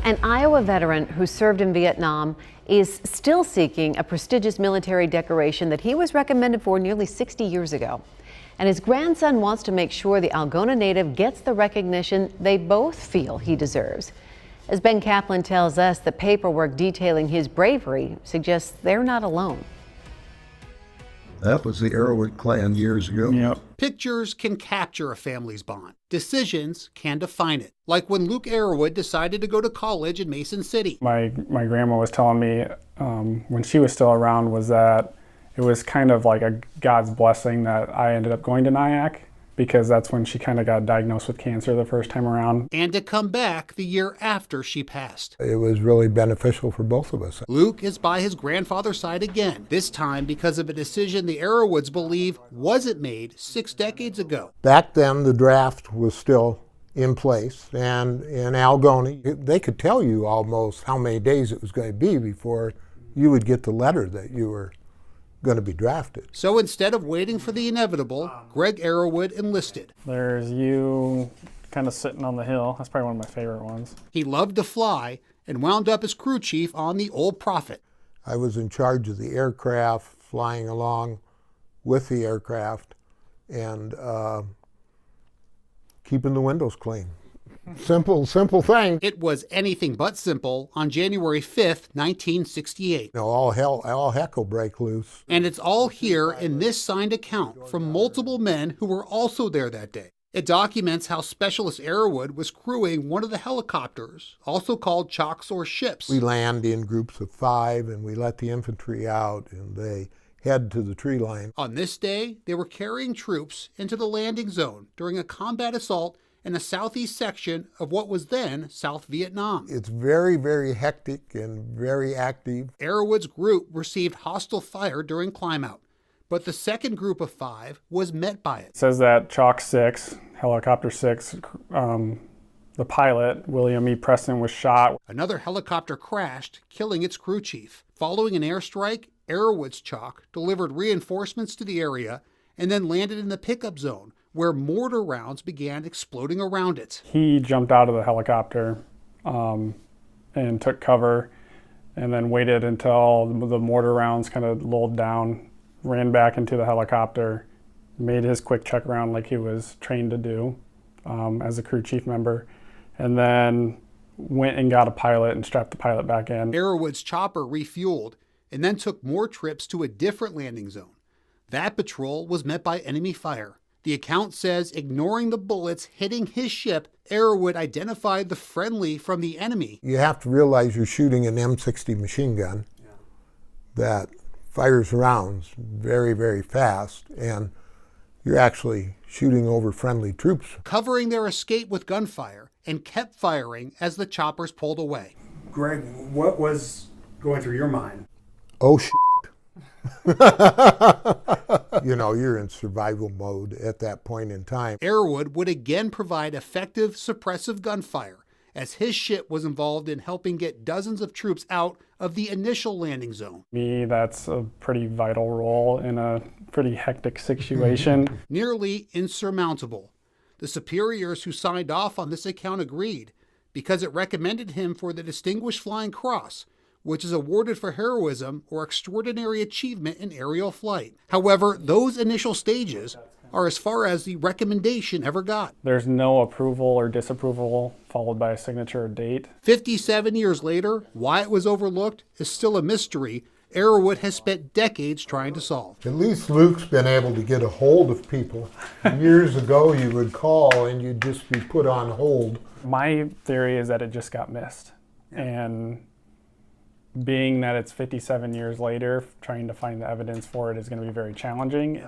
An Iowa veteran who served in Vietnam is still seeking a prestigious military decoration that he was recommended for nearly 60 years ago. And his grandson wants to make sure the Algona native gets the recognition they both feel he deserves. As Ben Kaplan tells us, the paperwork detailing his bravery suggests they're not alone. That was the Arrowwood clan years ago. Yep. Pictures can capture a family's bond. Decisions can define it. Like when Luke Arrowwood decided to go to college in Mason City. My grandma was telling me when she was still around was that it was kind of like a God's blessing that I ended up going to Nyack, because that's when she kind of got diagnosed with cancer the first time around. And to come back the year after she passed. It was really beneficial for both of us. Luke is by his grandfather's side again, this time because of a decision the Arrowwoods believe wasn't made 6 decades ago. Back then, the draft was still in place, and in Algona, they could tell you almost how many days it was going to be before you would get the letter that you were going to be drafted. So instead of waiting for the inevitable, Greg Arrowwood enlisted. There's you kind of sitting on the hill. That's probably one of my favorite ones. He loved to fly and wound up as crew chief on the Old Prophet. I was in charge of the aircraft, flying along with the aircraft, and keeping the windows clean. Simple thing. It was anything but simple on January 5th, 1968. All heck will break loose. And it's all here in this signed account from multiple men who were also there that day. It documents how Specialist Arrowwood was crewing one of the helicopters, also called chocks or ships. We land in groups of 5, and we let the infantry out, and they head to the tree line. On this day, they were carrying troops into the landing zone during a combat assault in the southeast section of what was then South Vietnam. It's very, very hectic and very active. Arrowwood's group received hostile fire during climb-out, but the second group of 5 was met by it. It says that Chalk 6, Helicopter 6, the pilot, William E. Preston, was shot. Another helicopter crashed, killing its crew chief. Following an airstrike, Arrowwood's Chalk delivered reinforcements to the area and then landed in the pickup zone, where mortar rounds began exploding around it. He jumped out of the helicopter and took cover, and then waited until the mortar rounds kind of lulled down, ran back into the helicopter, made his quick check around like he was trained to do as a crew chief member, and then went and got a pilot and strapped the pilot back in. Arrowwood's chopper refueled and then took more trips to a different landing zone. That patrol was met by enemy fire. The account says, ignoring the bullets hitting his ship, Arrowwood identified the friendly from the enemy. You have to realize you're shooting an M60 machine gun that fires rounds very, very fast, and you're actually shooting over friendly troops. Covering their escape with gunfire and kept firing as the choppers pulled away. Greg, what was going through your mind? Oh, shit. You know, you're in survival mode at that point in time. Arrowwood would again provide effective suppressive gunfire, as his ship was involved in helping get dozens of troops out of the initial landing zone. Me, that's a pretty vital role in a pretty hectic situation. Nearly insurmountable. The superiors who signed off on this account agreed, because it recommended him for the Distinguished Flying Cross, which is awarded for heroism or extraordinary achievement in aerial flight. However, those initial stages are as far as the recommendation ever got. There's no approval or disapproval followed by a signature or date. 57 years later, why it was overlooked is still a mystery Arrowwood has spent decades trying to solve. At least Luke's been able to get a hold of people. Years ago, you would call and you'd just be put on hold. My theory is that it just got missed. And being that it's 57 years later, trying to find the evidence for it is going to be very challenging.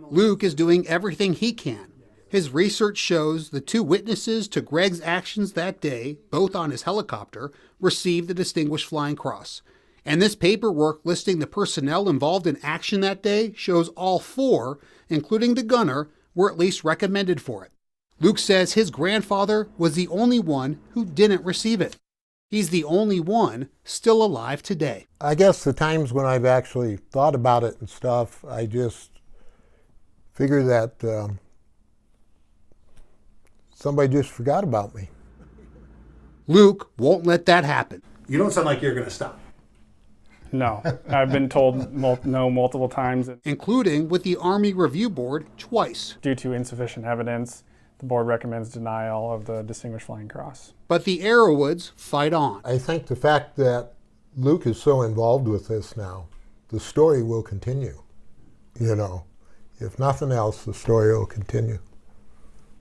Luke is doing everything he can. His research shows the 2 witnesses to Greg's actions that day, both on his helicopter, received the Distinguished Flying Cross. And this paperwork listing the personnel involved in action that day shows all 4, including the gunner, were at least recommended for it. Luke says his grandfather was the only one who didn't receive it. He's the only one still alive today. I guess the times when I've actually thought about it and stuff, I just figure that somebody just forgot about me. Luke won't let that happen. You don't sound like you're going to stop. No, I've been told no multiple times. Including with the Army Review Board twice. Due to insufficient evidence, the board recommends denial of the Distinguished Flying Cross. But the Arrowwoods fight on. I think the fact that Luke is so involved with this now, the story will continue. You know, if nothing else, the story will continue.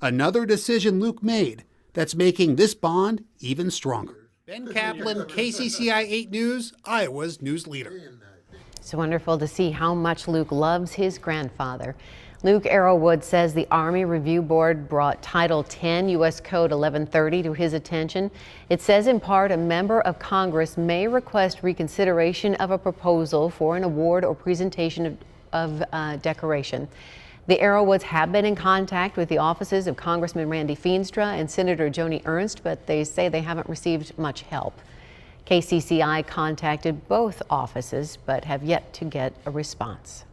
Another decision Luke made that's making this bond even stronger. Ben Kaplan, KCCI 8 News, Iowa's news leader. It's wonderful to see how much Luke loves his grandfather. Luke Arrowwood says the Army Review Board brought Title 10 U.S. Code 1130 to his attention. It says in part a member of Congress may request reconsideration of a proposal for an award or presentation of decoration. The Arrowwoods have been in contact with the offices of Congressman Randy Feenstra and Senator Joni Ernst, but they say they haven't received much help. KCCI contacted both offices but have yet to get a response.